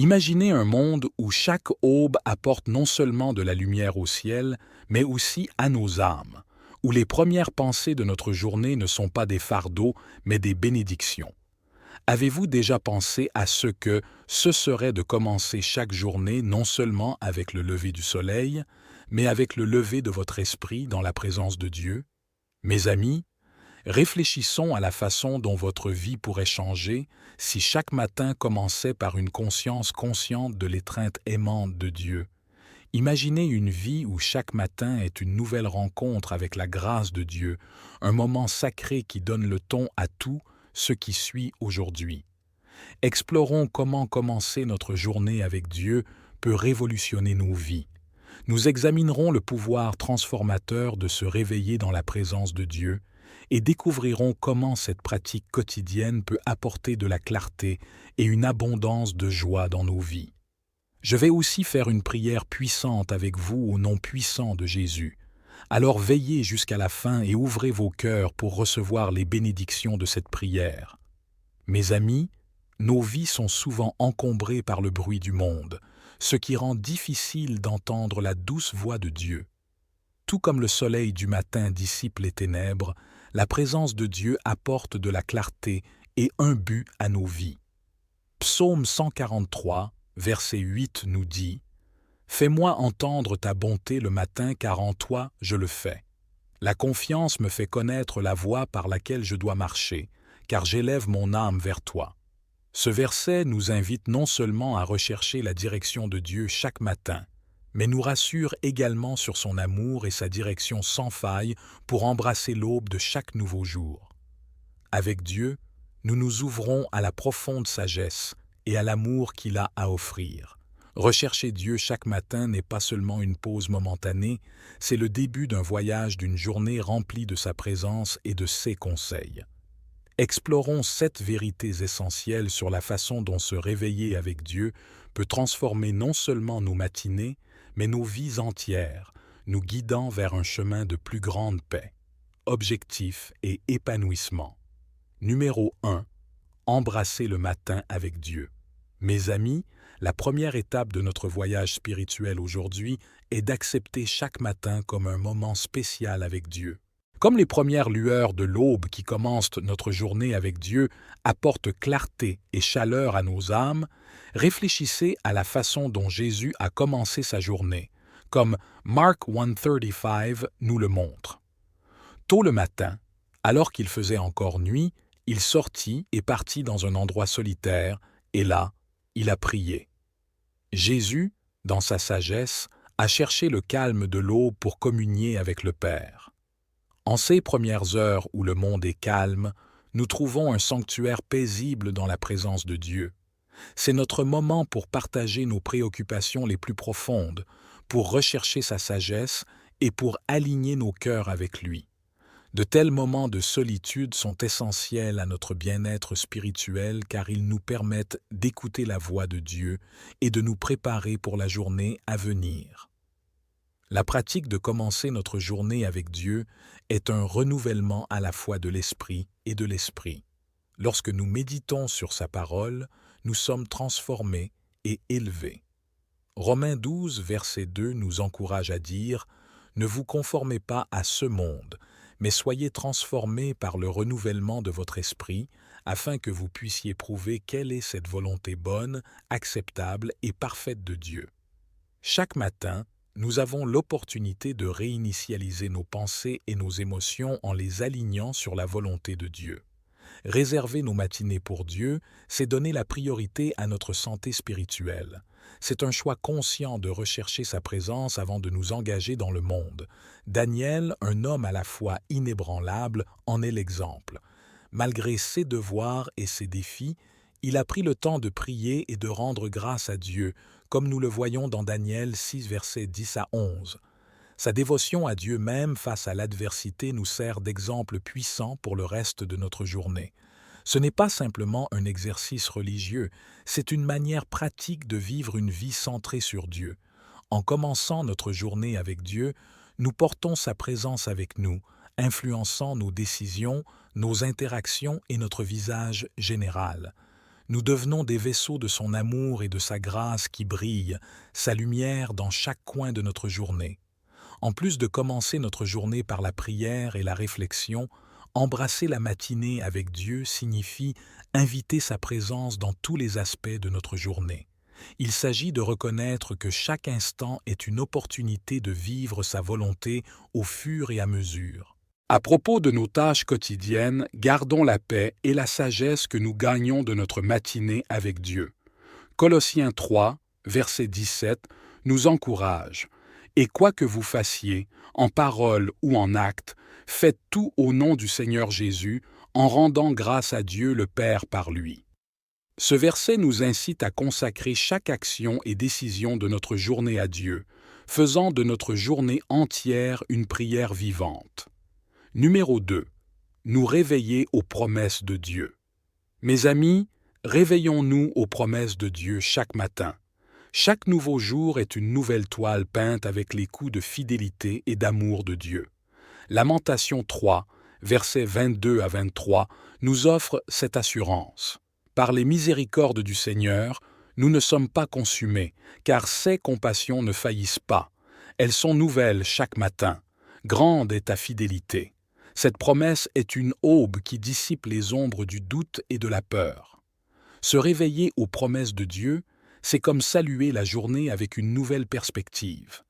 Imaginez un monde où chaque aube apporte non seulement de la lumière au ciel, mais aussi à nos âmes, où les premières pensées de notre journée ne sont pas des fardeaux, mais des bénédictions. Avez-vous déjà pensé à ce serait de commencer chaque journée non seulement avec le lever du soleil, mais avec le lever de votre esprit dans la présence de Dieu? Mes amis, réfléchissons à la façon dont votre vie pourrait changer si chaque matin commençait par une conscience consciente de l'étreinte aimante de Dieu. Imaginez une vie où chaque matin est une nouvelle rencontre avec la grâce de Dieu, un moment sacré qui donne le ton à tout ce qui suit aujourd'hui. Explorons comment commencer notre journée avec Dieu peut révolutionner nos vies. Nous examinerons le pouvoir transformateur de se réveiller dans la présence de Dieu et découvrirons comment cette pratique quotidienne peut apporter de la clarté et une abondance de joie dans nos vies. Je vais aussi faire une prière puissante avec vous au nom puissant de Jésus. Alors veillez jusqu'à la fin et ouvrez vos cœurs pour recevoir les bénédictions de cette prière. Mes amis, nos vies sont souvent encombrées par le bruit du monde, ce qui rend difficile d'entendre la douce voix de Dieu. Tout comme le soleil du matin dissipe les ténèbres, la présence de Dieu apporte de la clarté et un but à nos vies. Psaume 143, verset 8 nous dit « Fais-moi entendre ta bonté le matin, car en toi je le fais. La confiance me fait connaître la voie par laquelle je dois marcher, car j'élève mon âme vers toi. » Ce verset nous invite non seulement à rechercher la direction de Dieu chaque matin, mais nous rassure également sur son amour et sa direction sans faille pour embrasser l'aube de chaque nouveau jour. Avec Dieu, nous nous ouvrons à la profonde sagesse et à l'amour qu'il a à offrir. Rechercher Dieu chaque matin n'est pas seulement une pause momentanée, c'est le début d'un voyage d'une journée remplie de sa présence et de ses conseils. Explorons 7 vérités essentielles sur la façon dont se réveiller avec Dieu peut transformer non seulement nos matinées, mais nos vies entières, nous guidant vers un chemin de plus grande paix, objectif et épanouissement. Numéro 1. Embrasser le matin avec Dieu. Mes amis, la première étape de notre voyage spirituel aujourd'hui est d'accepter chaque matin comme un moment spécial avec Dieu. Comme les premières lueurs de l'aube qui commencent notre journée avec Dieu apportent clarté et chaleur à nos âmes, réfléchissez à la façon dont Jésus a commencé sa journée, comme Mark 1:35 nous le montre. Tôt le matin, alors qu'il faisait encore nuit, il sortit et partit dans un endroit solitaire, et là, il a prié. Jésus, dans sa sagesse, a cherché le calme de l'aube pour communier avec le Père. En ces premières heures où le monde est calme, nous trouvons un sanctuaire paisible dans la présence de Dieu. C'est notre moment pour partager nos préoccupations les plus profondes, pour rechercher sa sagesse et pour aligner nos cœurs avec lui. De tels moments de solitude sont essentiels à notre bien-être spirituel car ils nous permettent d'écouter la voix de Dieu et de nous préparer pour la journée à venir. La pratique de commencer notre journée avec Dieu est un renouvellement à la fois de l'esprit et de l'esprit. Lorsque nous méditons sur sa parole, nous sommes transformés et élevés. Romains 12, verset 2 nous encourage à dire « Ne vous conformez pas à ce monde, mais soyez transformés par le renouvellement de votre esprit, afin que vous puissiez prouver quelle est cette volonté bonne, acceptable et parfaite de Dieu. » Chaque matin, nous avons l'opportunité de réinitialiser nos pensées et nos émotions en les alignant sur la volonté de Dieu. Réserver nos matinées pour Dieu, c'est donner la priorité à notre santé spirituelle. C'est un choix conscient de rechercher sa présence avant de nous engager dans le monde. Daniel, un homme à la fois inébranlable, en est l'exemple. Malgré ses devoirs et ses défis, il a pris le temps de prier et de rendre grâce à Dieu, comme nous le voyons dans Daniel 6, versets 10 à 11. Sa dévotion à Dieu même face à l'adversité nous sert d'exemple puissant pour le reste de notre journée. Ce n'est pas simplement un exercice religieux, c'est une manière pratique de vivre une vie centrée sur Dieu. En commençant notre journée avec Dieu, nous portons sa présence avec nous, influençant nos décisions, nos interactions et notre visage général. Nous devenons des vaisseaux de son amour et de sa grâce qui brillent, sa lumière dans chaque coin de notre journée. En plus de commencer notre journée par la prière et la réflexion, embrasser la matinée avec Dieu signifie inviter sa présence dans tous les aspects de notre journée. Il s'agit de reconnaître que chaque instant est une opportunité de vivre sa volonté au fur et à mesure. À propos de nos tâches quotidiennes, gardons la paix et la sagesse que nous gagnons de notre matinée avec Dieu. Colossiens 3, verset 17, nous encourage. « Et quoi que vous fassiez, en parole ou en acte, faites tout au nom du Seigneur Jésus, en rendant grâce à Dieu le Père par lui. » Ce verset nous incite à consacrer chaque action et décision de notre journée à Dieu, faisant de notre journée entière une prière vivante. Numéro 2. Nous réveiller aux promesses de Dieu. Mes amis, réveillons-nous aux promesses de Dieu chaque matin. Chaque nouveau jour est une nouvelle toile peinte avec les coups de fidélité et d'amour de Dieu. Lamentation 3, versets 22 à 23, nous offre cette assurance. Par les miséricordes du Seigneur, nous ne sommes pas consumés, car ses compassions ne faillissent pas. Elles sont nouvelles chaque matin. Grande est ta fidélité. Cette promesse est une aube qui dissipe les ombres du doute et de la peur. Se réveiller aux promesses de Dieu, c'est comme saluer la journée avec une nouvelle perspective.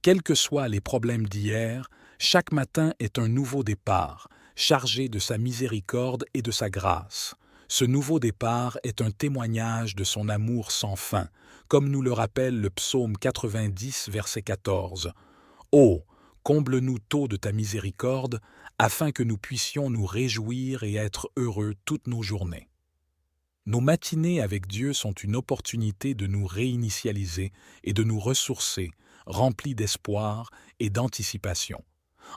Quels que soient les problèmes d'hier, chaque matin est un nouveau départ, chargé de sa miséricorde et de sa grâce. Ce nouveau départ est un témoignage de son amour sans fin, comme nous le rappelle le psaume 90, verset 14. « Ô, comble-nous tôt de ta miséricorde, afin que nous puissions nous réjouir et être heureux toutes nos journées. » Nos matinées avec Dieu sont une opportunité de nous réinitialiser et de nous ressourcer, remplis d'espoir et d'anticipation.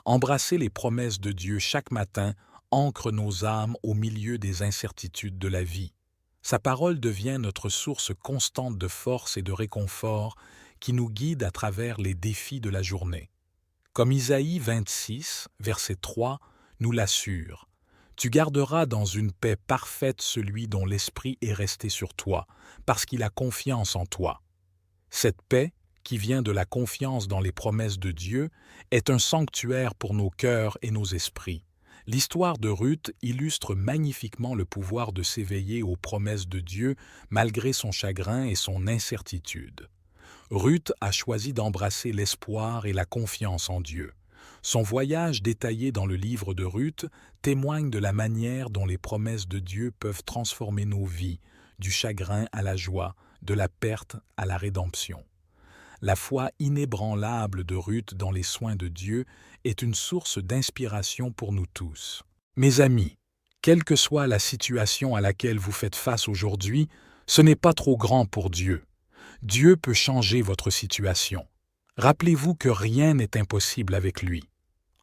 Embrasser les promesses de Dieu chaque matin ancre nos âmes au milieu des incertitudes de la vie. Sa parole devient notre source constante de force et de réconfort qui nous guide à travers les défis de la journée. Comme Isaïe 26, verset 3, nous l'assure. « Tu garderas dans une paix parfaite celui dont l'esprit est resté sur toi, parce qu'il a confiance en toi. » Cette paix, qui vient de la confiance dans les promesses de Dieu, est un sanctuaire pour nos cœurs et nos esprits. L'histoire de Ruth illustre magnifiquement le pouvoir de s'éveiller aux promesses de Dieu malgré son chagrin et son incertitude. Ruth a choisi d'embrasser l'espoir et la confiance en Dieu. Son voyage détaillé dans le livre de Ruth témoigne de la manière dont les promesses de Dieu peuvent transformer nos vies, du chagrin à la joie, de la perte à la rédemption. La foi inébranlable de Ruth dans les soins de Dieu est une source d'inspiration pour nous tous. Mes amis, quelle que soit la situation à laquelle vous faites face aujourd'hui, ce n'est pas trop grand pour Dieu. Dieu peut changer votre situation. Rappelez-vous que rien n'est impossible avec lui.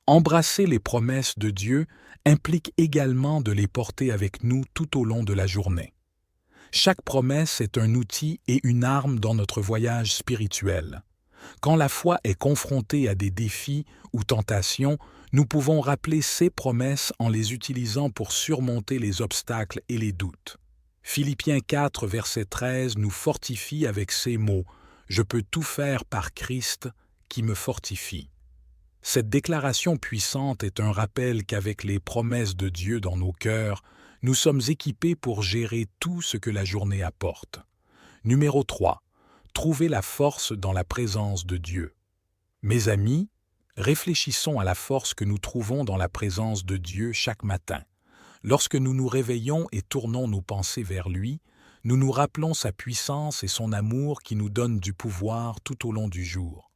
Embrasser les promesses de Dieu implique également de les porter avec nous tout au long de la journée. Chaque promesse est un outil et une arme dans notre voyage spirituel. Quand la foi est confrontée à des défis ou tentations, nous pouvons rappeler ces promesses en les utilisant pour surmonter les obstacles et les doutes. Philippiens 4, verset 13 nous fortifie avec ces mots « Je peux tout faire par Christ qui me fortifie ». Cette déclaration puissante est un rappel qu'avec les promesses de Dieu dans nos cœurs, nous sommes équipés pour gérer tout ce que la journée apporte. Numéro 3. Trouver la force dans la présence de Dieu. Mes amis, réfléchissons à la force que nous trouvons dans la présence de Dieu chaque matin. Lorsque nous nous réveillons et tournons nos pensées vers lui, nous nous rappelons sa puissance et son amour qui nous donnent du pouvoir tout au long du jour.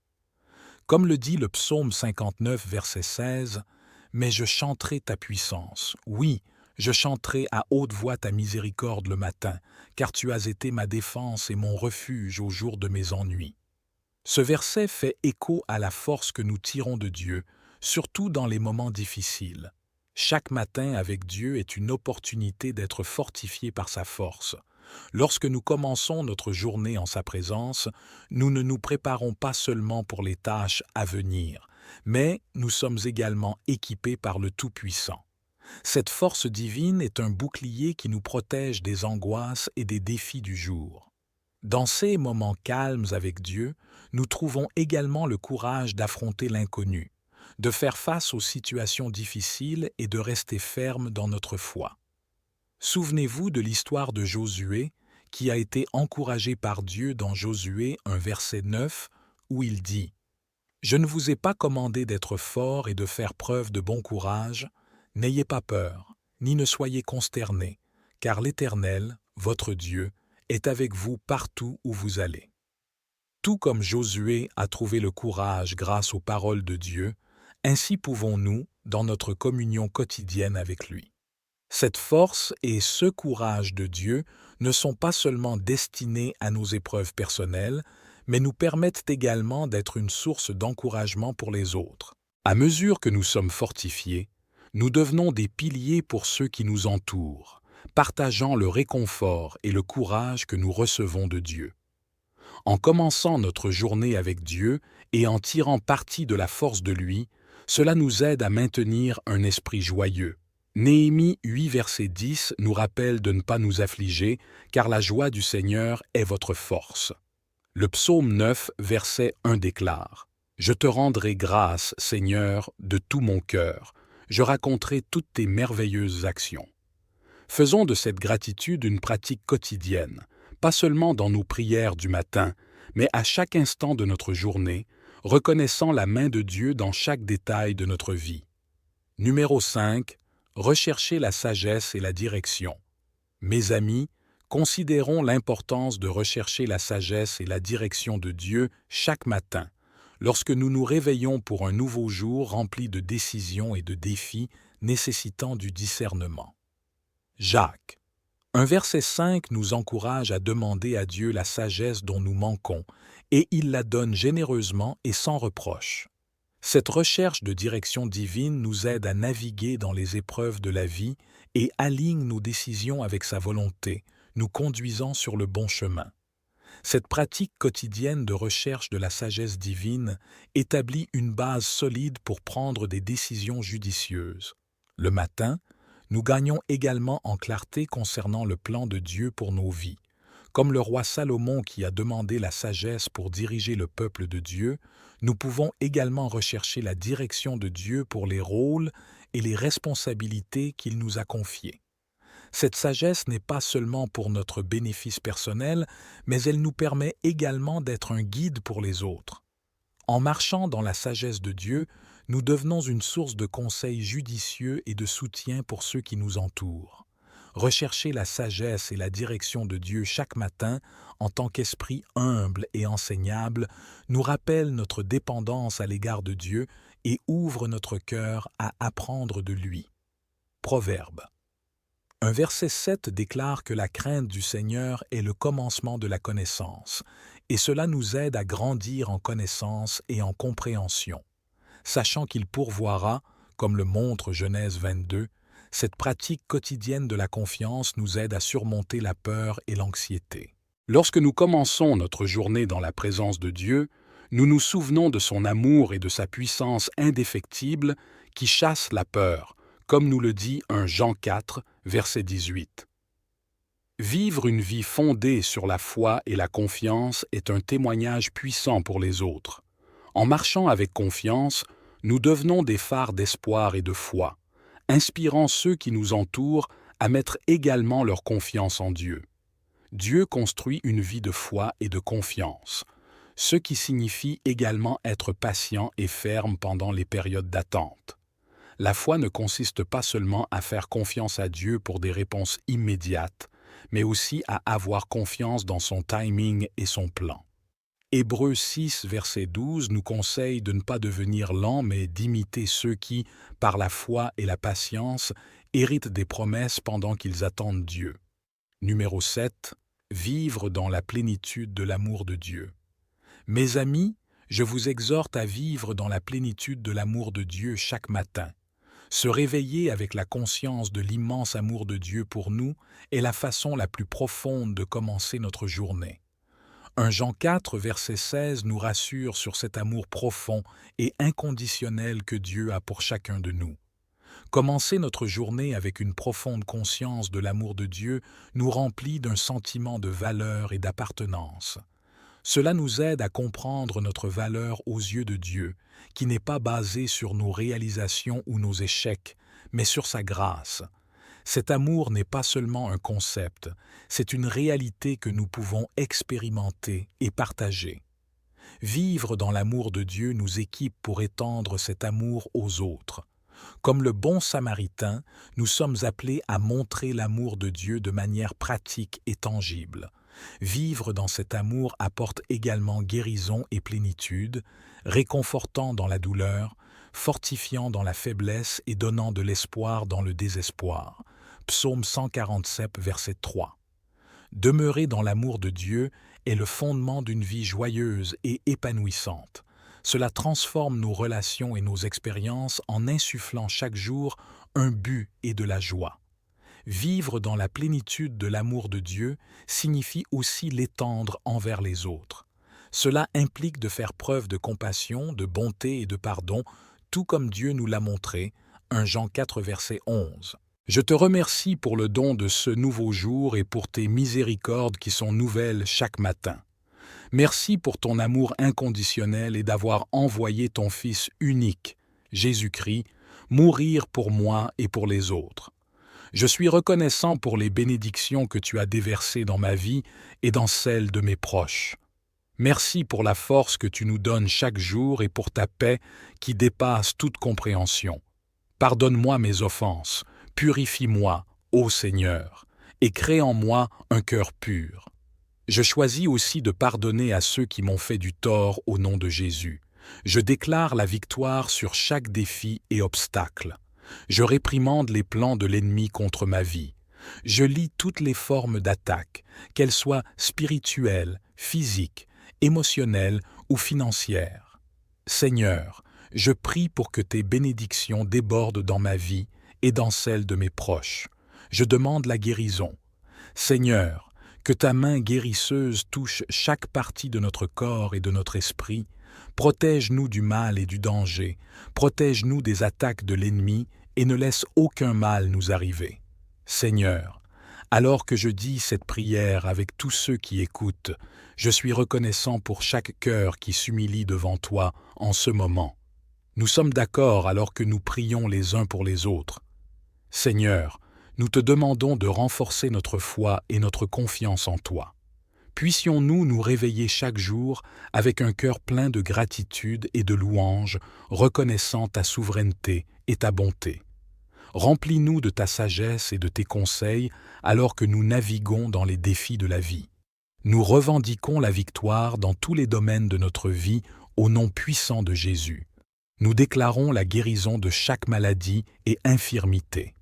Comme le dit le psaume 59, verset 16, « Mais je chanterai ta puissance. Oui, je chanterai à haute voix ta miséricorde le matin, car tu as été ma défense et mon refuge au jour de mes ennuis. » Ce verset fait écho à la force que nous tirons de Dieu, surtout dans les moments difficiles. Chaque matin avec Dieu est une opportunité d'être fortifié par sa force. Lorsque nous commençons notre journée en sa présence, nous ne nous préparons pas seulement pour les tâches à venir, mais nous sommes également équipés par le Tout-Puissant. Cette force divine est un bouclier qui nous protège des angoisses et des défis du jour. Dans ces moments calmes avec Dieu, nous trouvons également le courage d'affronter l'inconnu, de faire face aux situations difficiles et de rester ferme dans notre foi. Souvenez-vous de l'histoire de Josué, qui a été encouragé par Dieu dans Josué 1 verset 9, où il dit « Je ne vous ai pas commandé d'être fort et de faire preuve de bon courage, n'ayez pas peur, ni ne soyez consternés, car l'Éternel, votre Dieu, est avec vous partout où vous allez. » Tout comme Josué a trouvé le courage grâce aux paroles de Dieu, ainsi pouvons-nous dans notre communion quotidienne avec lui. Cette force et ce courage de Dieu ne sont pas seulement destinés à nos épreuves personnelles, mais nous permettent également d'être une source d'encouragement pour les autres. À mesure que nous sommes fortifiés, nous devenons des piliers pour ceux qui nous entourent, partageant le réconfort et le courage que nous recevons de Dieu. En commençant notre journée avec Dieu et en tirant parti de la force de lui, cela nous aide à maintenir un esprit joyeux. Néhémie 8, verset 10 nous rappelle de ne pas nous affliger, car la joie du Seigneur est votre force. Le psaume 9, verset 1 déclare « Je te rendrai grâce, Seigneur, de tout mon cœur. Je raconterai toutes tes merveilleuses actions. » Faisons de cette gratitude une pratique quotidienne, pas seulement dans nos prières du matin, mais à chaque instant de notre journée, reconnaissant la main de Dieu dans chaque détail de notre vie. Numéro 5. Rechercher la sagesse et la direction. Mes amis, considérons l'importance de rechercher la sagesse et la direction de Dieu chaque matin, lorsque nous nous réveillons pour un nouveau jour rempli de décisions et de défis nécessitant du discernement. Jacques. Un verset 5 nous encourage à demander à Dieu la sagesse dont nous manquons, et il la donne généreusement et sans reproche. Cette recherche de direction divine nous aide à naviguer dans les épreuves de la vie et aligne nos décisions avec sa volonté, nous conduisant sur le bon chemin. Cette pratique quotidienne de recherche de la sagesse divine établit une base solide pour prendre des décisions judicieuses. Le matin, nous gagnons également en clarté concernant le plan de Dieu pour nos vies. Comme le roi Salomon qui a demandé la sagesse pour diriger le peuple de Dieu, nous pouvons également rechercher la direction de Dieu pour les rôles et les responsabilités qu'il nous a confiées. Cette sagesse n'est pas seulement pour notre bénéfice personnel, mais elle nous permet également d'être un guide pour les autres. En marchant dans la sagesse de Dieu, nous devenons une source de conseils judicieux et de soutien pour ceux qui nous entourent. Rechercher la sagesse et la direction de Dieu chaque matin, en tant qu'esprit humble et enseignable, nous rappelle notre dépendance à l'égard de Dieu et ouvre notre cœur à apprendre de lui. Proverbe. Un verset 7 déclare que la crainte du Seigneur est le commencement de la connaissance, et cela nous aide à grandir en connaissance et en compréhension. Sachant qu'il pourvoira, comme le montre Genèse 22, cette pratique quotidienne de la confiance nous aide à surmonter la peur et l'anxiété. Lorsque nous commençons notre journée dans la présence de Dieu, nous nous souvenons de son amour et de sa puissance indéfectible qui chasse la peur, comme nous le dit 1 Jean 4, verset 18. Vivre une vie fondée sur la foi et la confiance est un témoignage puissant pour les autres. En marchant avec confiance, nous devenons des phares d'espoir et de foi, inspirant ceux qui nous entourent à mettre également leur confiance en Dieu. Dieu construit une vie de foi et de confiance, ce qui signifie également être patient et ferme pendant les périodes d'attente. La foi ne consiste pas seulement à faire confiance à Dieu pour des réponses immédiates, mais aussi à avoir confiance dans son timing et son plan. Hébreux 6, verset 12 nous conseille de ne pas devenir lents, mais d'imiter ceux qui, par la foi et la patience, héritent des promesses pendant qu'ils attendent Dieu. Numéro 7. Vivre dans la plénitude de l'amour de Dieu. Mes amis, je vous exhorte à vivre dans la plénitude de l'amour de Dieu chaque matin. Se réveiller avec la conscience de l'immense amour de Dieu pour nous est la façon la plus profonde de commencer notre journée. 1 Jean 4, verset 16 nous rassure sur cet amour profond et inconditionnel que Dieu a pour chacun de nous. Commencer notre journée avec une profonde conscience de l'amour de Dieu nous remplit d'un sentiment de valeur et d'appartenance. Cela nous aide à comprendre notre valeur aux yeux de Dieu, qui n'est pas basée sur nos réalisations ou nos échecs, mais sur sa grâce. Cet amour n'est pas seulement un concept, c'est une réalité que nous pouvons expérimenter et partager. Vivre dans l'amour de Dieu nous équipe pour étendre cet amour aux autres. Comme le bon Samaritain, nous sommes appelés à montrer l'amour de Dieu de manière pratique et tangible. Vivre dans cet amour apporte également guérison et plénitude, réconfortant dans la douleur, fortifiant dans la faiblesse et donnant de l'espoir dans le désespoir. Psaume 147, verset 3. Demeurer dans l'amour de Dieu est le fondement d'une vie joyeuse et épanouissante. Cela transforme nos relations et nos expériences en insufflant chaque jour un but et de la joie. Vivre dans la plénitude de l'amour de Dieu signifie aussi l'étendre envers les autres. Cela implique de faire preuve de compassion, de bonté et de pardon, tout comme Dieu nous l'a montré, 1 Jean 4, verset 11. Je te remercie pour le don de ce nouveau jour et pour tes miséricordes qui sont nouvelles chaque matin. Merci pour ton amour inconditionnel et d'avoir envoyé ton Fils unique, Jésus-Christ, mourir pour moi et pour les autres. Je suis reconnaissant pour les bénédictions que tu as déversées dans ma vie et dans celle de mes proches. Merci pour la force que tu nous donnes chaque jour et pour ta paix qui dépasse toute compréhension. Pardonne-moi mes offenses, purifie-moi, ô Seigneur, et crée en moi un cœur pur. Je choisis aussi de pardonner à ceux qui m'ont fait du tort au nom de Jésus. Je déclare la victoire sur chaque défi et obstacle. Je réprimande les plans de l'ennemi contre ma vie. Je lis toutes les formes d'attaque, qu'elles soient spirituelles, physiques, émotionnelles ou financières. Seigneur, je prie pour que tes bénédictions débordent dans ma vie et dans celle de mes proches. Je demande la guérison. Seigneur, que ta main guérisseuse touche chaque partie de notre corps et de notre esprit. Protège-nous du mal et du danger. Protège-nous des attaques de l'ennemi et ne laisse aucun mal nous arriver. Seigneur, alors que je dis cette prière avec tous ceux qui écoutent, je suis reconnaissant pour chaque cœur qui s'humilie devant toi en ce moment. Nous sommes d'accord alors que nous prions les uns pour les autres. Seigneur, nous te demandons de renforcer notre foi et notre confiance en toi. Puissions-nous nous réveiller chaque jour avec un cœur plein de gratitude et de louange, reconnaissant ta souveraineté et ta bonté. Remplis-nous de ta sagesse et de tes conseils alors que nous naviguons dans les défis de la vie. Nous revendiquons la victoire dans tous les domaines de notre vie au nom puissant de Jésus. Nous déclarons la guérison de chaque maladie et infirmité.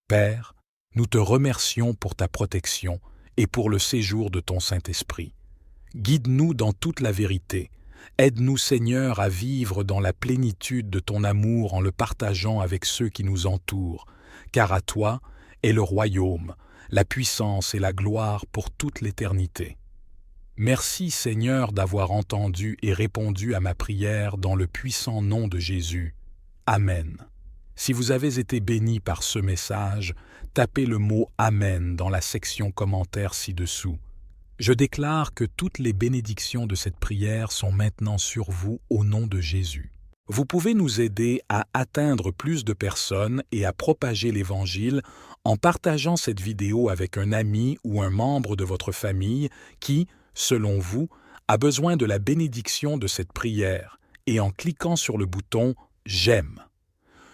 Père, nous te remercions pour ta protection et pour le séjour de ton Saint-Esprit. Guide-nous dans toute la vérité. Aide-nous, Seigneur, à vivre dans la plénitude de ton amour en le partageant avec ceux qui nous entourent, car à toi est le royaume, la puissance et la gloire pour toute l'éternité. Merci, Seigneur, d'avoir entendu et répondu à ma prière dans le puissant nom de Jésus. Amen. Si vous avez été bénis par ce message, tapez le mot « Amen » dans la section commentaires ci-dessous. Je déclare que toutes les bénédictions de cette prière sont maintenant sur vous au nom de Jésus. Vous pouvez nous aider à atteindre plus de personnes et à propager l'Évangile en partageant cette vidéo avec un ami ou un membre de votre famille qui, selon vous, a besoin de la bénédiction de cette prière et en cliquant sur le bouton « J'aime ».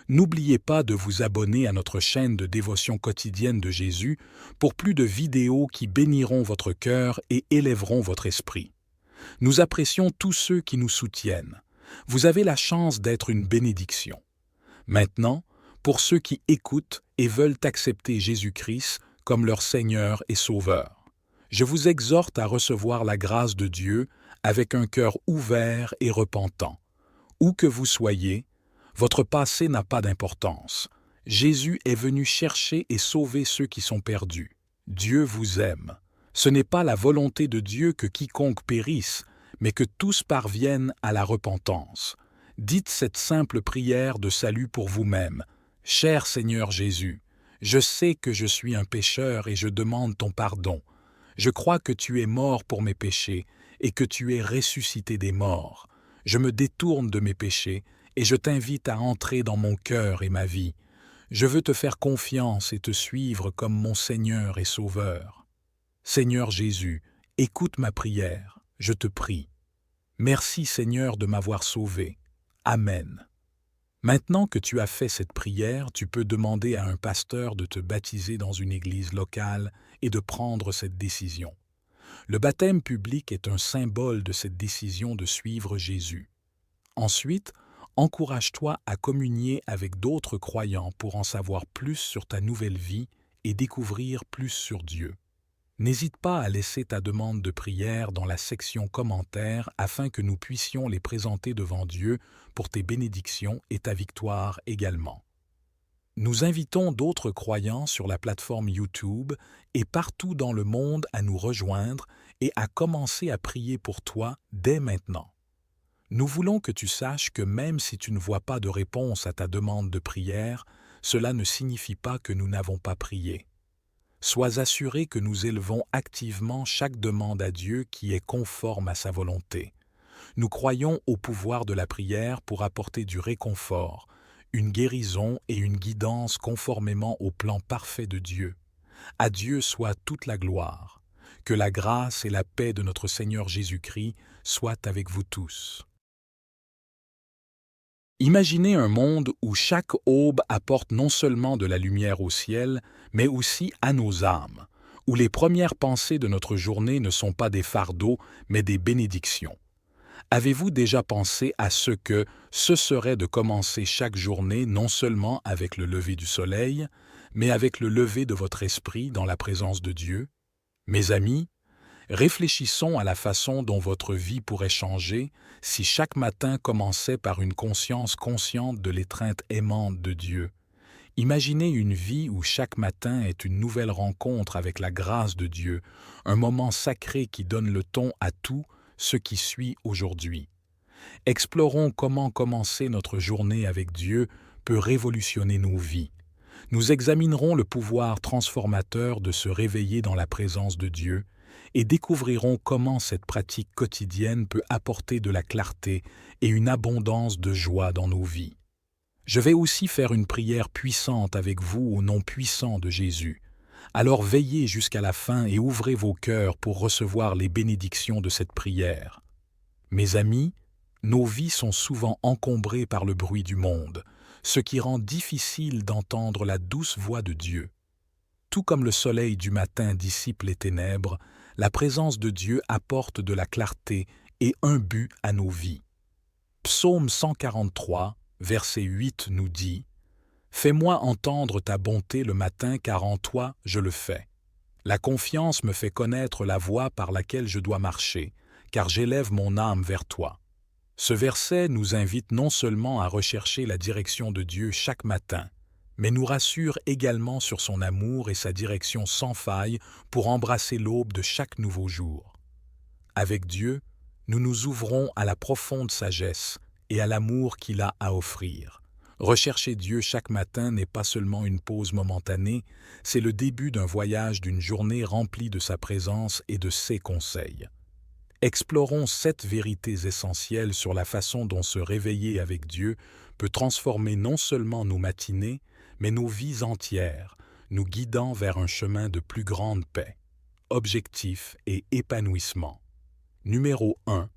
N'oubliez pas de vous abonner à notre chaîne de dévotion quotidienne de Jésus pour plus de vidéos qui béniront votre cœur et élèveront votre esprit. Nous apprécions tous ceux qui nous soutiennent. Vous avez la chance d'être une bénédiction. Maintenant, pour ceux qui écoutent et veulent accepter Jésus-Christ comme leur Seigneur et Sauveur, je vous exhorte à recevoir la grâce de Dieu avec un cœur ouvert et repentant. Où que vous soyez, votre passé n'a pas d'importance. Jésus est venu chercher et sauver ceux qui sont perdus. Dieu vous aime. Ce n'est pas la volonté de Dieu que quiconque périsse, mais que tous parviennent à la repentance. Dites cette simple prière de salut pour vous-même. Cher Seigneur Jésus, je sais que je suis un pécheur et je demande ton pardon. Je crois que tu es mort pour mes péchés et que tu es ressuscité des morts. Je me détourne de mes péchés et je t'invite à entrer dans mon cœur et ma vie. Je veux te faire confiance et te suivre comme mon Seigneur et Sauveur. Seigneur Jésus, écoute ma prière, je te prie. Merci Seigneur de m'avoir sauvé. Amen. Maintenant que tu as fait cette prière, tu peux demander à un pasteur de te baptiser dans une église locale et de prendre cette décision. Le baptême public est un symbole de cette décision de suivre Jésus. Ensuite, encourage-toi à communier avec d'autres croyants pour en savoir plus sur ta nouvelle vie et découvrir plus sur Dieu. N'hésite pas à laisser ta demande de prière dans la section commentaires afin que nous puissions les présenter devant Dieu pour tes bénédictions et ta victoire également. Nous invitons d'autres croyants sur la plateforme YouTube et partout dans le monde à nous rejoindre et à commencer à prier pour toi dès maintenant. Nous voulons que tu saches que même si tu ne vois pas de réponse à ta demande de prière, cela ne signifie pas que nous n'avons pas prié. Sois assuré que nous élevons activement chaque demande à Dieu qui est conforme à sa volonté. Nous croyons au pouvoir de la prière pour apporter du réconfort, une guérison et une guidance conformément au plan parfait de Dieu. À Dieu soit toute la gloire. Que la grâce et la paix de notre Seigneur Jésus-Christ soient avec vous tous. Imaginez un monde où chaque aube apporte non seulement de la lumière au ciel, mais aussi à nos âmes, où les premières pensées de notre journée ne sont pas des fardeaux, mais des bénédictions. Avez-vous déjà pensé à ce serait de commencer chaque journée non seulement avec le lever du soleil, mais avec le lever de votre esprit dans la présence de Dieu? Mes amis, réfléchissons à la façon dont votre vie pourrait changer si chaque matin commençait par une conscience consciente de l'étreinte aimante de Dieu. Imaginez une vie où chaque matin est une nouvelle rencontre avec la grâce de Dieu, un moment sacré qui donne le ton à tout ce qui suit aujourd'hui. Explorons comment commencer notre journée avec Dieu peut révolutionner nos vies. Nous examinerons le pouvoir transformateur de se réveiller dans la présence de Dieu et découvrirons comment cette pratique quotidienne peut apporter de la clarté et une abondance de joie dans nos vies. Je vais aussi faire une prière puissante avec vous au nom puissant de Jésus. Alors veillez jusqu'à la fin et ouvrez vos cœurs pour recevoir les bénédictions de cette prière. Mes amis, nos vies sont souvent encombrées par le bruit du monde, ce qui rend difficile d'entendre la douce voix de Dieu. Tout comme le soleil du matin dissipe les ténèbres, la présence de Dieu apporte de la clarté et un but à nos vies. Psaume 143, verset 8 nous dit « Fais-moi entendre ta bonté le matin, car en toi je le fais. La confiance me fait connaître la voie par laquelle je dois marcher, car j'élève mon âme vers toi. » Ce verset nous invite non seulement à rechercher la direction de Dieu chaque matin, mais nous rassure également sur son amour et sa direction sans faille pour embrasser l'aube de chaque nouveau jour. Avec Dieu, nous nous ouvrons à la profonde sagesse et à l'amour qu'il a à offrir. Rechercher Dieu chaque matin n'est pas seulement une pause momentanée, c'est le début d'un voyage d'une journée remplie de sa présence et de ses conseils. Explorons 7 vérités essentielles sur la façon dont se réveiller avec Dieu peut transformer non seulement nos matinées, mais nos vies entières, nous guidant vers un chemin de plus grande paix, objectif et épanouissement. Numéro 1.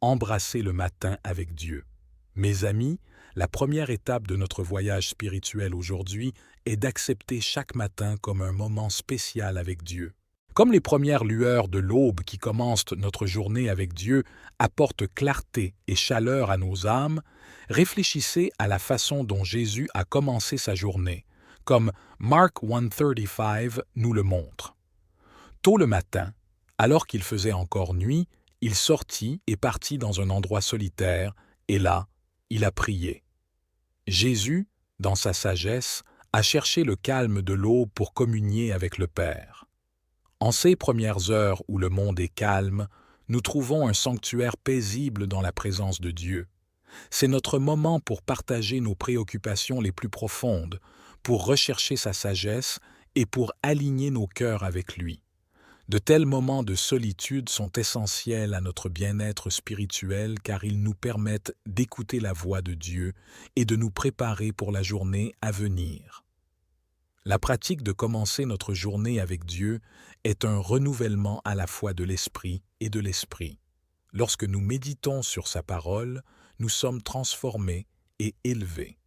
Embrasser le matin avec Dieu. Mes amis, la première étape de notre voyage spirituel aujourd'hui est d'accepter chaque matin comme un moment spécial avec Dieu. Comme les premières lueurs de l'aube qui commencent notre journée avec Dieu apportent clarté et chaleur à nos âmes, réfléchissez à la façon dont Jésus a commencé sa journée, comme Mark 1:35 nous le montre. Tôt le matin, alors qu'il faisait encore nuit, il sortit et partit dans un endroit solitaire, et là, il a prié. Jésus, dans sa sagesse, a cherché le calme de l'aube pour communier avec le Père. En ces premières heures où le monde est calme, nous trouvons un sanctuaire paisible dans la présence de Dieu. C'est notre moment pour partager nos préoccupations les plus profondes, pour rechercher sa sagesse et pour aligner nos cœurs avec lui. De tels moments de solitude sont essentiels à notre bien-être spirituel car ils nous permettent d'écouter la voix de Dieu et de nous préparer pour la journée à venir. La pratique de commencer notre journée avec Dieu est un renouvellement à la fois de l'esprit et de l'esprit. Lorsque nous méditons sur sa parole, nous sommes transformés et élevés.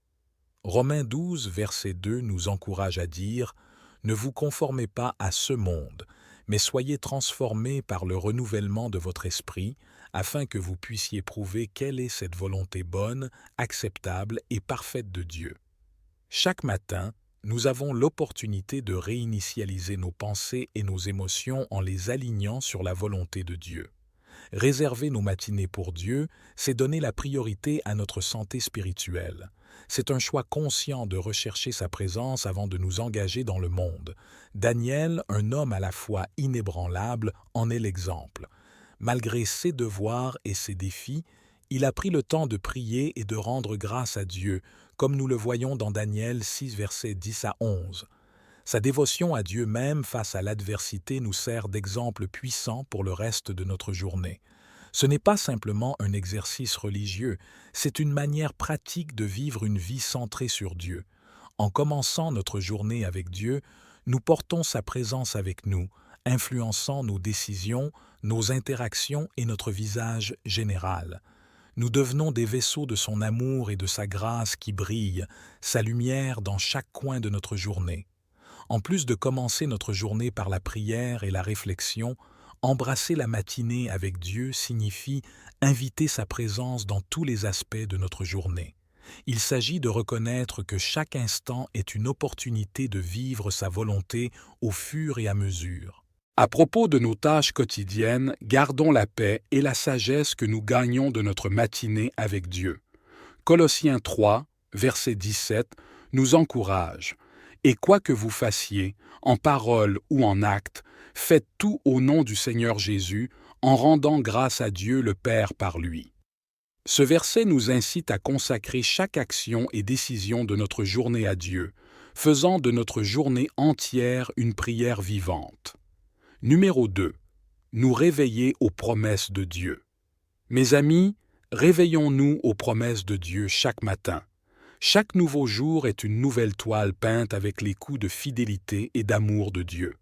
Romains 12, verset 2 nous encourage à dire « Ne vous conformez pas à ce monde, mais soyez transformés par le renouvellement de votre esprit, afin que vous puissiez prouver quelle est cette volonté bonne, acceptable et parfaite de Dieu. » Chaque matin, nous avons l'opportunité de réinitialiser nos pensées et nos émotions en les alignant sur la volonté de Dieu. Réserver nos matinées pour Dieu, c'est donner la priorité à notre santé spirituelle. C'est un choix conscient de rechercher sa présence avant de nous engager dans le monde. Daniel, un homme à la fois inébranlable, en est l'exemple. Malgré ses devoirs et ses défis, il a pris le temps de prier et de rendre grâce à Dieu, comme nous le voyons dans Daniel 6, versets 10 à 11. Sa dévotion à Dieu même face à l'adversité nous sert d'exemple puissant pour le reste de notre journée. Ce n'est pas simplement un exercice religieux, c'est une manière pratique de vivre une vie centrée sur Dieu. En commençant notre journée avec Dieu, nous portons sa présence avec nous, influençant nos décisions, nos interactions et notre visage général. Nous devenons des vaisseaux de son amour et de sa grâce qui brillent, sa lumière dans chaque coin de notre journée. En plus de commencer notre journée par la prière et la réflexion, embrasser la matinée avec Dieu signifie inviter sa présence dans tous les aspects de notre journée. Il s'agit de reconnaître que chaque instant est une opportunité de vivre sa volonté au fur et à mesure. À propos de nos tâches quotidiennes, gardons la paix et la sagesse que nous gagnons de notre matinée avec Dieu. Colossiens 3, verset 17, nous encourage. Et quoi que vous fassiez, en parole ou en acte, faites tout au nom du Seigneur Jésus, en rendant grâce à Dieu le Père par lui. Ce verset nous incite à consacrer chaque action et décision de notre journée à Dieu, faisant de notre journée entière une prière vivante. Numéro 2. Nous réveiller aux promesses de Dieu. Mes amis, réveillons-nous aux promesses de Dieu chaque matin. Chaque nouveau jour est une nouvelle toile peinte avec les coups de fidélité et d'amour de Dieu.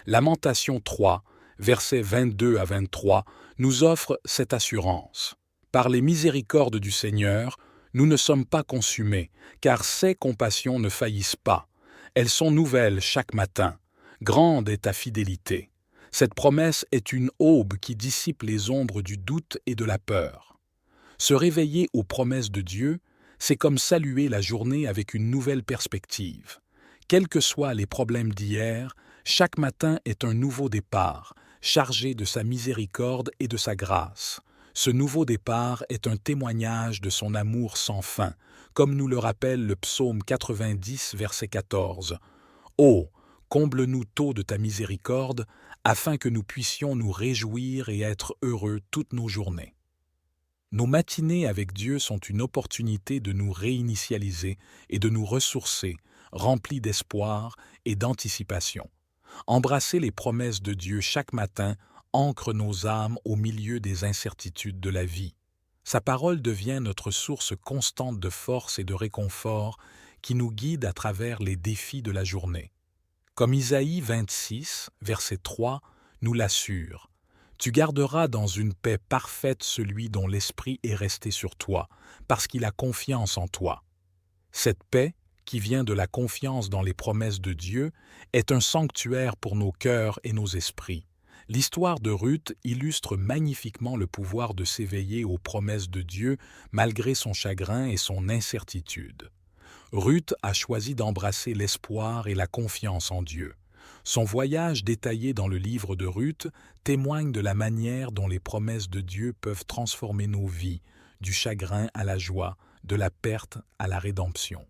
Lamentation 3, versets 22 à 23, nous offre cette assurance. Par les miséricordes du Seigneur, nous ne sommes pas consumés, car ses compassions ne faillissent pas. Elles sont nouvelles chaque matin. Grande est ta fidélité. Cette promesse est une aube qui dissipe les ombres du doute et de la peur. Se réveiller aux promesses de Dieu, c'est comme saluer la journée avec une nouvelle perspective. Quels que soient les problèmes d'hier, chaque matin est un nouveau départ, chargé de sa miséricorde et de sa grâce. Ce nouveau départ est un témoignage de son amour sans fin, comme nous le rappelle le psaume 90, verset 14. « Ô, comble-nous tôt de ta miséricorde, afin que nous puissions nous réjouir et être heureux toutes nos journées. » Nos matinées avec Dieu sont une opportunité de nous réinitialiser et de nous ressourcer, remplis d'espoir et d'anticipation. Embrasser les promesses de Dieu chaque matin ancre nos âmes au milieu des incertitudes de la vie. Sa parole devient notre source constante de force et de réconfort qui nous guide à travers les défis de la journée. Comme Isaïe 26, verset 3, nous l'assure. Tu garderas dans une paix parfaite celui dont l'esprit est resté sur toi, parce qu'il a confiance en toi. Cette paix, qui vient de la confiance dans les promesses de Dieu, est un sanctuaire pour nos cœurs et nos esprits. L'histoire de Ruth illustre magnifiquement le pouvoir de s'éveiller aux promesses de Dieu malgré son chagrin et son incertitude. Ruth a choisi d'embrasser l'espoir et la confiance en Dieu. Son voyage détaillé dans le livre de Ruth témoigne de la manière dont les promesses de Dieu peuvent transformer nos vies, du chagrin à la joie, de la perte à la rédemption.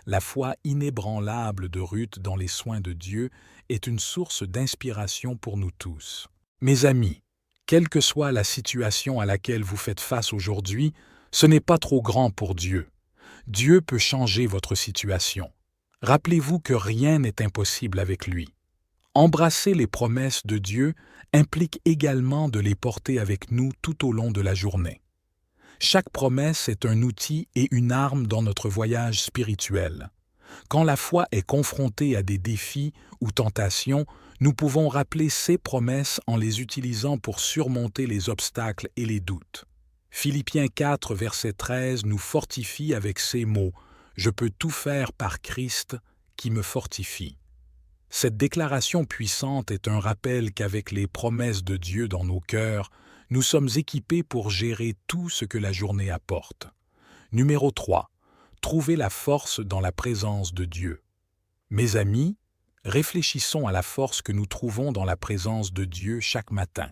La foi inébranlable de Ruth dans les soins de Dieu est une source d'inspiration pour nous tous. Mes amis, quelle que soit la situation à laquelle vous faites face aujourd'hui, Ce n'est pas trop grand pour Dieu. Dieu peut changer votre situation. Rappelez-vous que rien n'est impossible avec lui. Embrasser les promesses de Dieu implique également de les porter avec nous tout au long de la journée. Chaque promesse est un outil et une arme dans notre voyage spirituel. Quand la foi est confrontée à des défis ou tentations, nous pouvons rappeler ces promesses en les utilisant pour surmonter les obstacles et les doutes. Philippiens 4, verset 13 nous fortifie avec ces mots « Je peux tout faire par Christ qui me fortifie ». Cette déclaration puissante est un rappel qu'avec les promesses de Dieu dans nos cœurs, nous sommes équipés pour gérer tout ce que la journée apporte. Numéro 3. Trouver la force dans la présence de Dieu. Mes amis, réfléchissons à la force que nous trouvons dans la présence de Dieu chaque matin.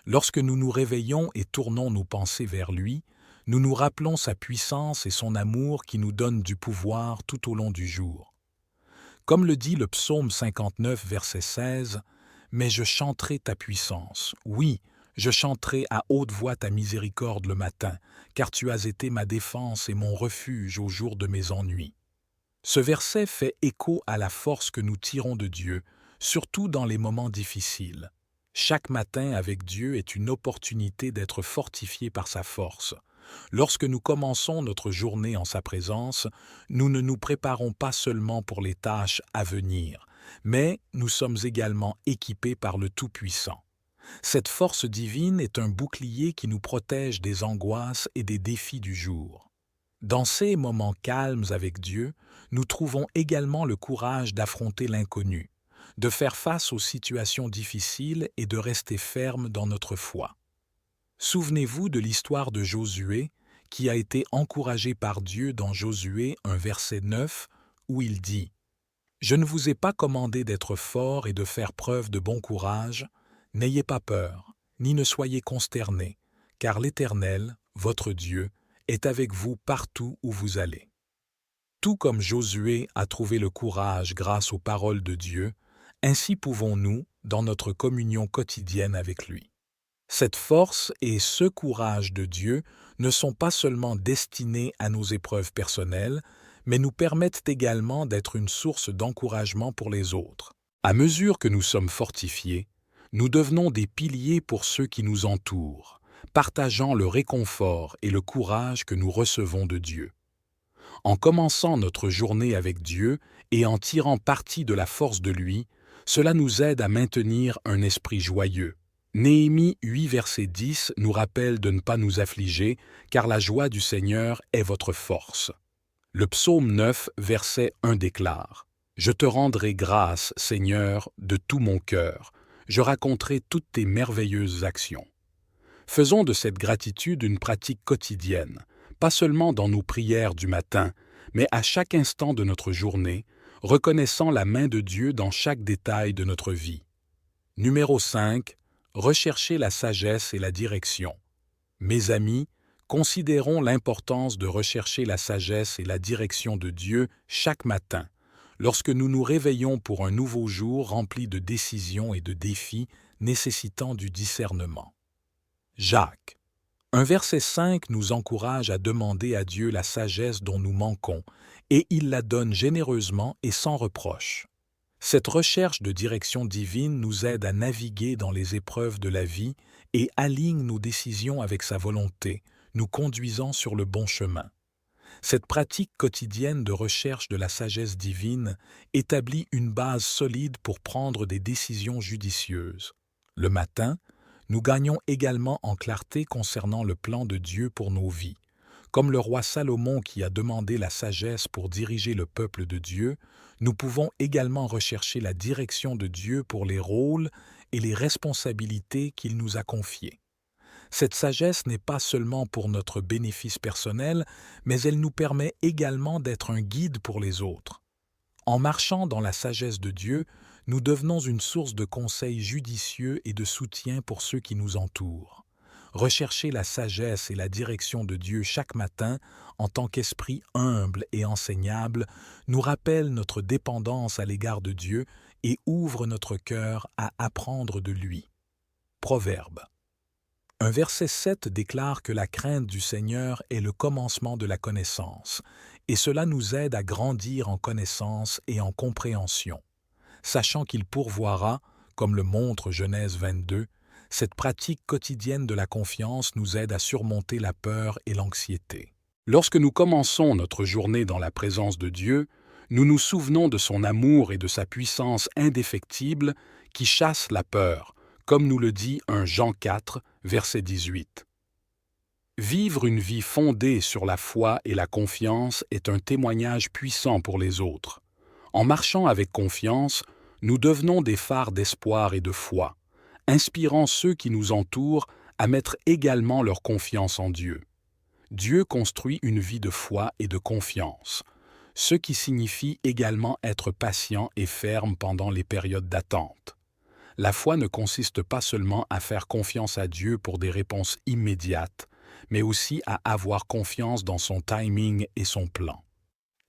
Lorsque nous nous réveillons et tournons nos pensées vers lui, nous nous rappelons sa puissance et son amour qui nous donnent du pouvoir tout au long du jour. Comme le dit le psaume 59, verset 16, « Mais je chanterai ta puissance. Oui, je chanterai à haute voix ta miséricorde le matin, car tu as été ma défense et mon refuge au jour de mes ennuis. » Ce verset fait écho à la force que nous tirons de Dieu, surtout dans les moments difficiles. Chaque matin avec Dieu est une opportunité d'être fortifié par sa force. Lorsque nous commençons notre journée en sa présence, nous ne nous préparons pas seulement pour les tâches à venir, mais nous sommes également équipés par le Tout-Puissant. Cette force divine est un bouclier qui nous protège des angoisses et des défis du jour. Dans ces moments calmes avec Dieu, nous trouvons également le courage d'affronter l'inconnu, de faire face aux situations difficiles et de rester ferme dans notre foi. Souvenez-vous de l'histoire de Josué, qui a été encouragé par Dieu dans Josué 1 verset 9, où il dit « Je ne vous ai pas commandé d'être fort et de faire preuve de bon courage, n'ayez pas peur, ni ne soyez consternés, car l'Éternel, votre Dieu, est avec vous partout où vous allez. » Tout comme Josué a trouvé le courage grâce aux paroles de Dieu, ainsi pouvons-nous dans notre communion quotidienne avec lui. Cette force et ce courage de Dieu ne sont pas seulement destinés à nos épreuves personnelles, mais nous permettent également d'être une source d'encouragement pour les autres. À mesure que nous sommes fortifiés, nous devenons des piliers pour ceux qui nous entourent, partageant le réconfort et le courage que nous recevons de Dieu. En commençant notre journée avec Dieu et en tirant parti de la force de lui, cela nous aide à maintenir un esprit joyeux. Néhémie 8, verset 10 nous rappelle de ne pas nous affliger, car la joie du Seigneur est votre force. Le psaume 9, verset 1 déclare « Je te rendrai grâce, Seigneur, de tout mon cœur. Je raconterai toutes tes merveilleuses actions. » Faisons de cette gratitude une pratique quotidienne, pas seulement dans nos prières du matin, mais à chaque instant de notre journée, reconnaissant la main de Dieu dans chaque détail de notre vie. Numéro 5. Rechercher la sagesse et la direction. Mes amis, considérons l'importance de rechercher la sagesse et la direction de Dieu chaque matin, lorsque nous nous réveillons pour un nouveau jour rempli de décisions et de défis nécessitant du discernement. Jacques. Un verset 5 nous encourage à demander à Dieu la sagesse dont nous manquons, et il la donne généreusement et sans reproche. Cette recherche de direction divine nous aide à naviguer dans les épreuves de la vie et aligne nos décisions avec sa volonté, nous conduisant sur le bon chemin. Cette pratique quotidienne de recherche de la sagesse divine établit une base solide pour prendre des décisions judicieuses. Le matin, nous gagnons également en clarté concernant le plan de Dieu pour nos vies. Comme le roi Salomon qui a demandé la sagesse pour diriger le peuple de Dieu, nous pouvons également rechercher la direction de Dieu pour les rôles et les responsabilités qu'il nous a confiées. Cette sagesse n'est pas seulement pour notre bénéfice personnel, mais elle nous permet également d'être un guide pour les autres. En marchant dans la sagesse de Dieu, nous devenons une source de conseils judicieux et de soutien pour ceux qui nous entourent. Rechercher la sagesse et la direction de Dieu chaque matin, en tant qu'esprit humble et enseignable, nous rappelle notre dépendance à l'égard de Dieu et ouvre notre cœur à apprendre de lui. Proverbe. Un verset 7 déclare que la crainte du Seigneur est le commencement de la connaissance, et cela nous aide à grandir en connaissance et en compréhension, sachant qu'il pourvoira, comme le montre Genèse 22, cette pratique quotidienne de la confiance nous aide à surmonter la peur et l'anxiété. Lorsque nous commençons notre journée dans la présence de Dieu, nous nous souvenons de son amour et de sa puissance indéfectible qui chasse la peur, comme nous le dit 1 Jean 4, verset 18. Vivre une vie fondée sur la foi et la confiance est un témoignage puissant pour les autres. En marchant avec confiance, nous devenons des phares d'espoir et de foi, inspirant ceux qui nous entourent à mettre également leur confiance en Dieu. Dieu construit une vie de foi et de confiance, ce qui signifie également être patient et ferme pendant les périodes d'attente. La foi ne consiste pas seulement à faire confiance à Dieu pour des réponses immédiates, mais aussi à avoir confiance dans son timing et son plan.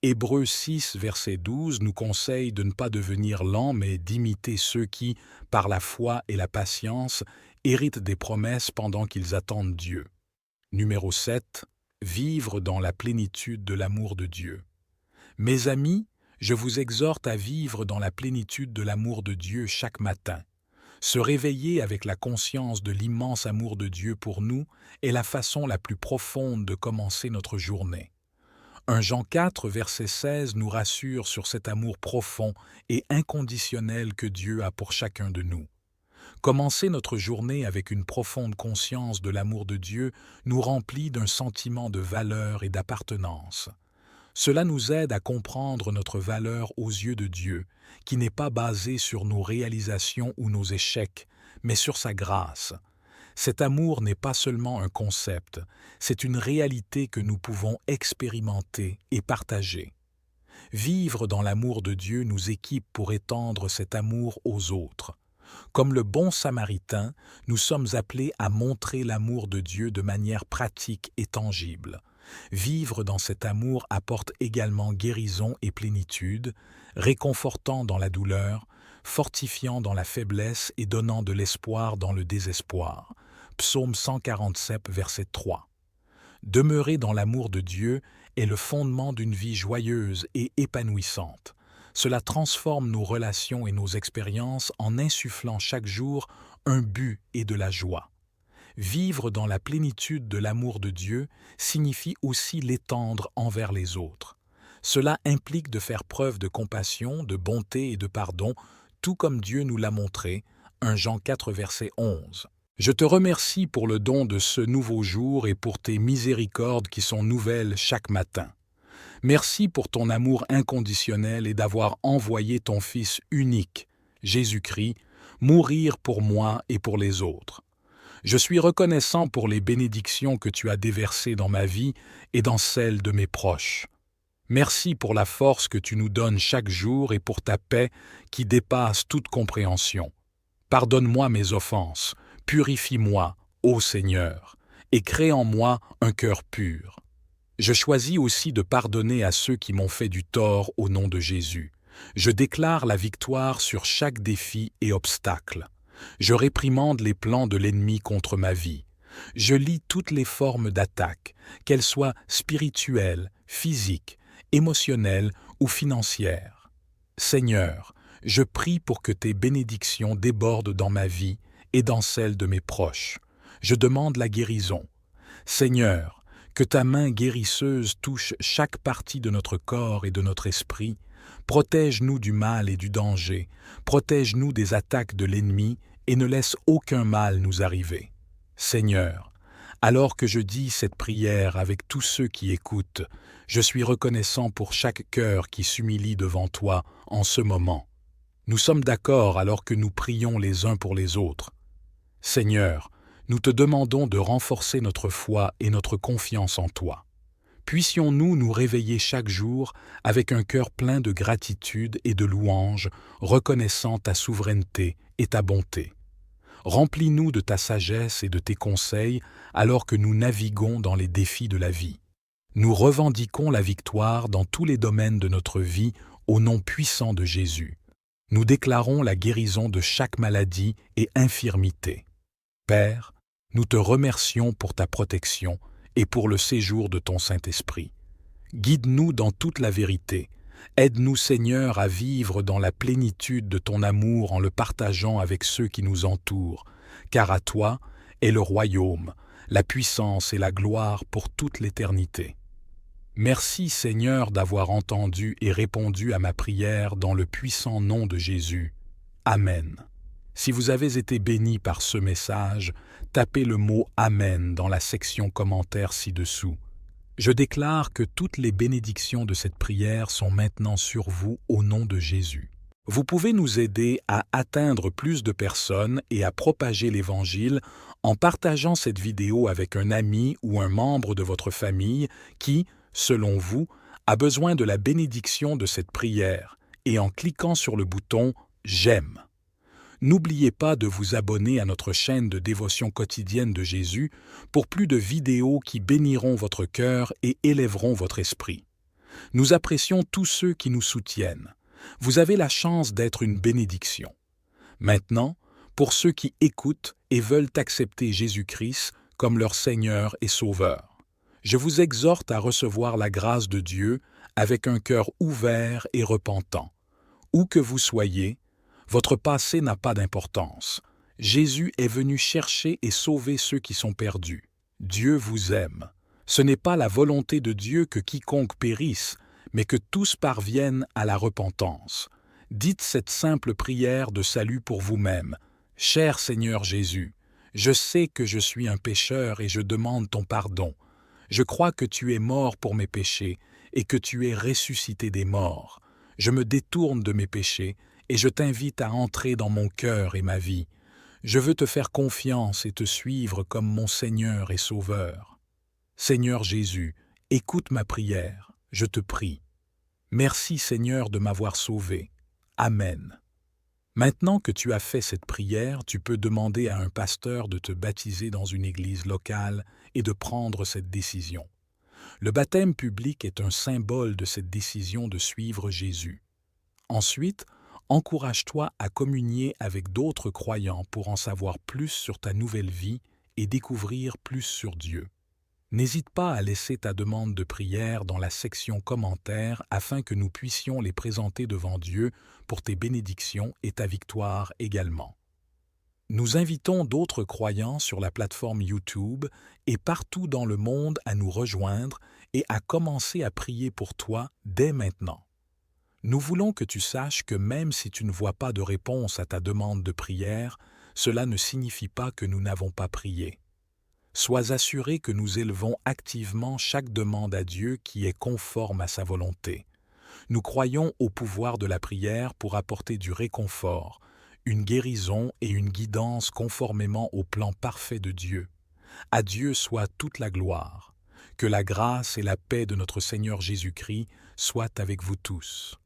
Hébreux 6, verset 12 nous conseille de ne pas devenir lents, mais d'imiter ceux qui, par la foi et la patience, héritent des promesses pendant qu'ils attendent Dieu. Numéro 7. Vivre dans la plénitude de l'amour de Dieu. Mes amis, je vous exhorte à vivre dans la plénitude de l'amour de Dieu chaque matin. Se réveiller avec la conscience de l'immense amour de Dieu pour nous est la façon la plus profonde de commencer notre journée. 1 Jean 4, verset 16 nous rassure sur cet amour profond et inconditionnel que Dieu a pour chacun de nous. Commencer notre journée avec une profonde conscience de l'amour de Dieu nous remplit d'un sentiment de valeur et d'appartenance. Cela nous aide à comprendre notre valeur aux yeux de Dieu, qui n'est pas basée sur nos réalisations ou nos échecs, mais sur sa grâce. Cet amour n'est pas seulement un concept, c'est une réalité que nous pouvons expérimenter et partager. Vivre dans l'amour de Dieu nous équipe pour étendre cet amour aux autres. Comme le bon Samaritain, nous sommes appelés à montrer l'amour de Dieu de manière pratique et tangible. Vivre dans cet amour apporte également guérison et plénitude, réconfortant dans la douleur, fortifiant dans la faiblesse et donnant de l'espoir dans le désespoir. Psaume 147, verset 3. Demeurer dans l'amour de Dieu est le fondement d'une vie joyeuse et épanouissante. Cela transforme nos relations et nos expériences en insufflant chaque jour un but et de la joie. Vivre dans la plénitude de l'amour de Dieu signifie aussi l'étendre envers les autres. Cela implique de faire preuve de compassion, de bonté et de pardon, tout comme Dieu nous l'a montré, 1 Jean 4, verset 11. Je te remercie pour le don de ce nouveau jour et pour tes miséricordes qui sont nouvelles chaque matin. Merci pour ton amour inconditionnel et d'avoir envoyé ton Fils unique, Jésus-Christ, mourir pour moi et pour les autres. Je suis reconnaissant pour les bénédictions que tu as déversées dans ma vie et dans celle de mes proches. Merci pour la force que tu nous donnes chaque jour et pour ta paix qui dépasse toute compréhension. Pardonne-moi mes offenses, purifie-moi, ô Seigneur, et crée en moi un cœur pur. Je choisis aussi de pardonner à ceux qui m'ont fait du tort au nom de Jésus. Je déclare la victoire sur chaque défi et obstacle. Je réprimande les plans de l'ennemi contre ma vie. Je lis toutes les formes d'attaque, qu'elles soient spirituelles, physiques, émotionnelles ou financières. Seigneur, je prie pour que tes bénédictions débordent dans ma vie et dans celle de mes proches. Je demande la guérison. Seigneur, que ta main guérisseuse touche chaque partie de notre corps et de notre esprit. Protège-nous du mal et du danger. Protège-nous des attaques de l'ennemi et ne laisse aucun mal nous arriver. Seigneur, alors que je dis cette prière avec tous ceux qui écoutent, je suis reconnaissant pour chaque cœur qui s'humilie devant toi en ce moment. Nous sommes d'accord alors que nous prions les uns pour les autres. Seigneur, nous te demandons de renforcer notre foi et notre confiance en toi. Puissions-nous nous réveiller chaque jour avec un cœur plein de gratitude et de louange, reconnaissant ta souveraineté et ta bonté. Remplis-nous de ta sagesse et de tes conseils alors que nous naviguons dans les défis de la vie. Nous revendiquons la victoire dans tous les domaines de notre vie au nom puissant de Jésus. Nous déclarons la guérison de chaque maladie et infirmité. Père, Nous te remercions pour ta protection et pour le séjour de ton Saint-Esprit. Guide-nous dans toute la vérité. Aide-nous, Seigneur, à vivre dans la plénitude de ton amour en le partageant avec ceux qui nous entourent, car à toi est le royaume, la puissance et la gloire pour toute l'éternité. Merci, Seigneur, d'avoir entendu et répondu à ma prière dans le puissant nom de Jésus. Amen. Si vous avez été béni par ce message, tapez le mot « Amen » dans la section commentaires ci-dessous. Je déclare que toutes les bénédictions de cette prière sont maintenant sur vous au nom de Jésus. Vous pouvez nous aider à atteindre plus de personnes et à propager l'Évangile en partageant cette vidéo avec un ami ou un membre de votre famille qui, selon vous, a besoin de la bénédiction de cette prière et en cliquant sur le bouton « J'aime ». N'oubliez pas de vous abonner à notre chaîne de dévotion quotidienne de Jésus pour plus de vidéos qui béniront votre cœur et élèveront votre esprit. Nous apprécions tous ceux qui nous soutiennent. Vous avez la chance d'être une bénédiction. Maintenant, pour ceux qui écoutent et veulent accepter Jésus-Christ comme leur Seigneur et Sauveur, je vous exhorte à recevoir la grâce de Dieu avec un cœur ouvert et repentant. Où que vous soyez, votre passé n'a pas d'importance. Jésus est venu chercher et sauver ceux qui sont perdus. Dieu vous aime. Ce n'est pas la volonté de Dieu que quiconque périsse, mais que tous parviennent à la repentance. Dites cette simple prière de salut pour vous-même. « Cher Seigneur Jésus, je sais que je suis un pécheur et je demande ton pardon. Je crois que tu es mort pour mes péchés et que tu es ressuscité des morts. Je me détourne de mes péchés et je t'invite à entrer dans mon cœur et ma vie. Je veux te faire confiance et te suivre comme mon Seigneur et Sauveur. Seigneur Jésus, écoute ma prière, je te prie. Merci Seigneur de m'avoir sauvé. Amen. Maintenant que tu as fait cette prière, tu peux demander à un pasteur de te baptiser dans une église locale et de prendre cette décision. Le baptême public est un symbole de cette décision de suivre Jésus. Ensuite, encourage-toi à communier avec d'autres croyants pour en savoir plus sur ta nouvelle vie et découvrir plus sur Dieu. N'hésite pas à laisser ta demande de prière dans la section commentaires afin que nous puissions les présenter devant Dieu pour tes bénédictions et ta victoire également. Nous invitons d'autres croyants sur la plateforme YouTube et partout dans le monde à nous rejoindre et à commencer à prier pour toi dès maintenant. Nous voulons que tu saches que même si tu ne vois pas de réponse à ta demande de prière, cela ne signifie pas que nous n'avons pas prié. Sois assuré que nous élevons activement chaque demande à Dieu qui est conforme à sa volonté. Nous croyons au pouvoir de la prière pour apporter du réconfort, une guérison et une guidance conformément au plan parfait de Dieu. À Dieu soit toute la gloire. Que la grâce et la paix de notre Seigneur Jésus-Christ soient avec vous tous.